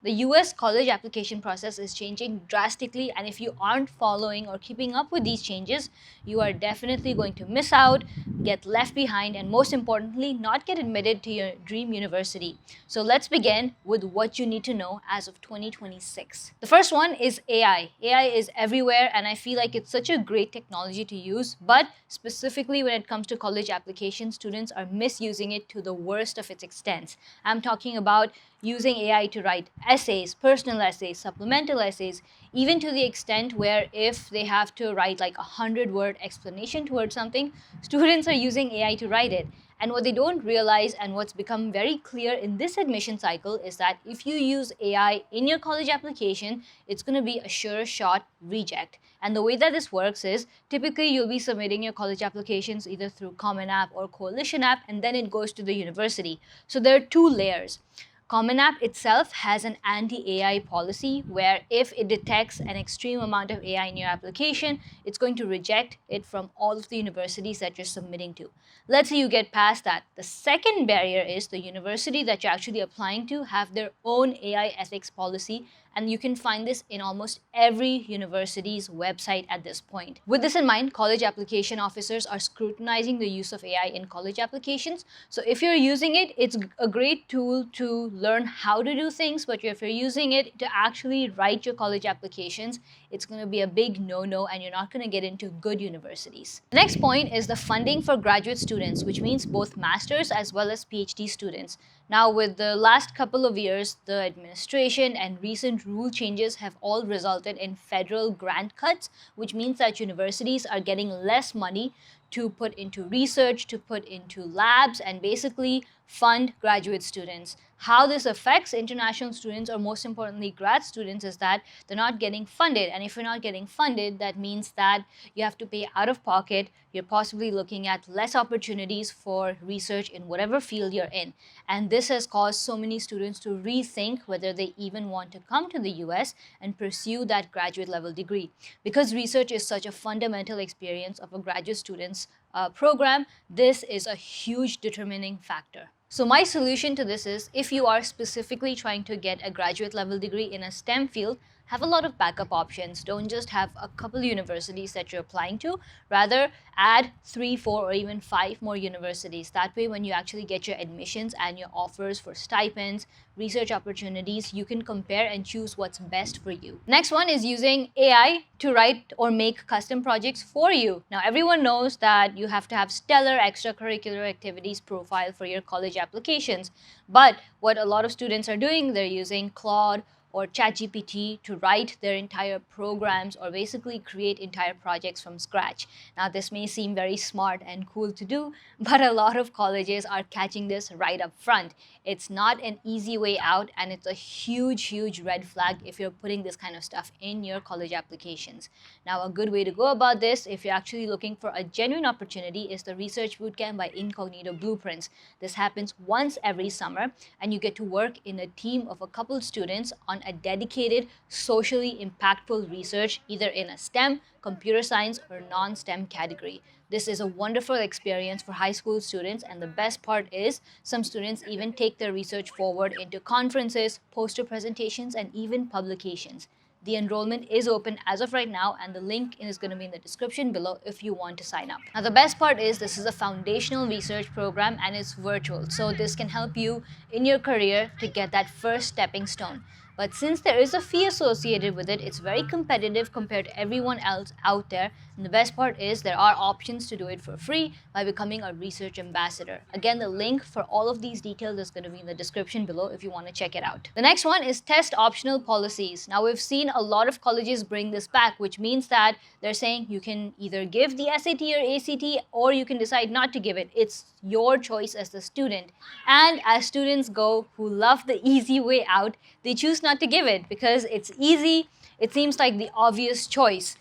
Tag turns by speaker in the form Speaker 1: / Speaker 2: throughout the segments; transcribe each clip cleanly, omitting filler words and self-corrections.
Speaker 1: The US college application process is changing drastically, and if you aren't following or keeping up with these changes, you are definitely going to miss out, get left behind, and most importantly, not get admitted to your dream university. So let's begin with what you need to know as of 2026. The first one is AI. AI is everywhere, and I feel like it's such a great technology to use, but specifically when it comes to college applications, students are misusing it to the worst of its extent. I'm talking about using AI to write essays, personal essays, supplemental essays, even to the extent where if they have to write like 100-word explanation towards something, students are using AI to write it. And what they don't realize and what's become very clear in this admission cycle is that if you use AI in your college application, it's going to be a sure shot reject. And the way that this works is typically you'll be submitting your college applications either through Common App or Coalition App, and then it goes to the university. So there are two layers. Common App itself has an anti-AI policy where if it detects an extreme amount of AI in your application, it's going to reject it from all of the universities that you're submitting to. Let's say you get past that. The second barrier is the university that you're actually applying to have their own AI ethics policy, and you can find this in almost every university's website at this point. With this in mind, college application officers are scrutinizing the use of AI in college applications. So if you're using it, it's a great tool to learn how to do things, but if you're using it to actually write your college applications, it's going to be a big no-no and you're not going to get into good universities. The next point is the funding for graduate students, which means both masters as well as PhD students. Now, with the last couple of years, the administration and recent rule changes have all resulted in federal grant cuts, which means that universities are getting less money to put into research, to put into labs, and basically fund graduate students. How this affects international students, or most importantly grad students, is that they're not getting funded. And if you're not getting funded, that means that you have to pay out of pocket. You're possibly looking at less opportunities for research in whatever field you're in. And this has caused so many students to rethink whether they even want to come to the US and pursue that graduate level degree. Because research is such a fundamental experience of a graduate student's program, this is a huge determining factor. So my solution to this is, if you are specifically trying to get a graduate level degree in a STEM field, have a lot of backup options. Don't just have a couple universities that you're applying to. Rather, add 3, 4, or even 5 more universities. That way, when you actually get your admissions and your offers for stipends, research opportunities, you can compare and choose what's best for you. Next one is using AI to write or make custom projects for you. Now, everyone knows that you have to have stellar extracurricular activities profile for your college applications. But what a lot of students are doing, they're using Claude or ChatGPT to write their entire programs or basically create entire projects from scratch. Now, this may seem very smart and cool to do, but a lot of colleges are catching this right up front. It's not an easy way out, and it's a huge, huge red flag if you're putting this kind of stuff in your college applications. Now, a good way to go about this, if you're actually looking for a genuine opportunity, is the Research Bootcamp by Incognito Blueprints. This happens once every summer, and you get to work in a team of a couple students on a dedicated, socially impactful research, either in a STEM, computer science, or non-STEM category. This is a wonderful experience for high school students, and the best part is some students even take their research forward into conferences, poster presentations, and even publications. The enrollment is open as of right now, and the link is going to be in the description below if you want to sign up. Now, the best part is this is a foundational research program and it's virtual, so this can help you in your career to get that first stepping stone. But since there is a fee associated with it, it's very competitive compared to everyone else out there. And the best part is there are options to do it for free by becoming a research ambassador. Again, the link for all of these details is going to be in the description below if you want to check it out. The next one is test optional policies. Now, we've seen a lot of colleges bring this back, which means that they're saying you can either give the SAT or ACT, or you can decide not to give it. It's your choice as the student. And as students go who love the easy way out, they choose not to give it because it's easy. It seems like the obvious choice.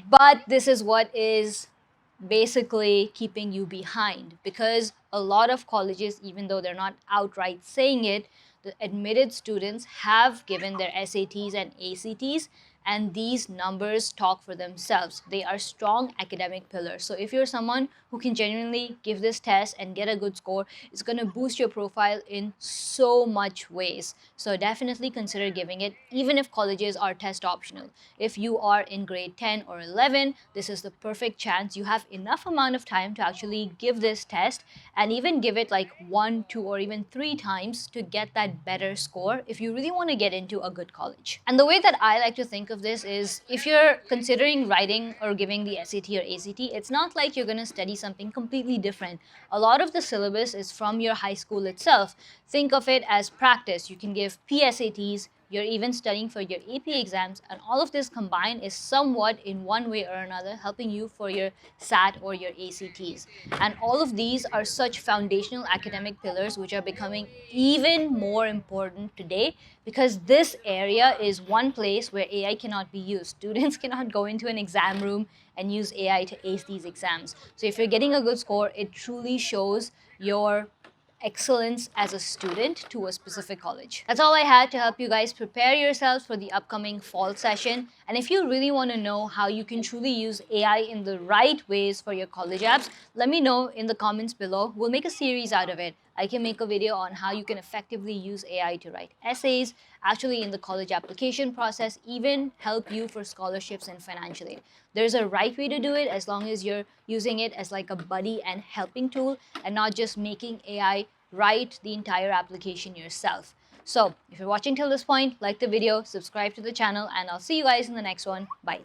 Speaker 1: But this is what is basically keeping you behind, because a lot of colleges, even though they're not outright saying it, the admitted students have given their SATs and ACTs and these numbers talk for themselves. They are strong academic pillars. So if you're someone who can genuinely give this test and get a good score, it's going to boost your profile in so much ways. So definitely consider giving it, even if colleges are test optional. If you are in grade 10 or 11, this is the perfect chance. You have enough amount of time to actually give this test and even give it like 1, 2, or even 3 times to get that better score if you really want to get into a good college. And the way that I like to think of this is, if you're considering writing or giving the SAT or ACT, it's not like you're going to study something completely different. A lot of the syllabus is from your high school itself. Think of it as practice. You can give PSATs, you're even studying for your AP exams, and all of this combined is somewhat in one way or another helping you for your SAT or your ACTs. And all of these are such foundational academic pillars which are becoming even more important today, because this area is one place where AI cannot be used. Students cannot go into an exam room and use AI to ace these exams. So if you're getting a good score, it truly shows your excellence as a student to a specific college. That's all I had to help you guys prepare yourselves for the upcoming fall session. And if you really want to know how you can truly use AI in the right ways for your college apps, let me know in the comments below. We'll make a series out of it. I can make a video on how you can effectively use AI to write essays, actually in the college application process, even help you for scholarships and financial aid. There's a right way to do it as long as you're using it as like a buddy and helping tool and not just making AI write the entire application yourself. So if you're watching till this point, like the video, subscribe to the channel, and I'll see you guys in the next one. Bye.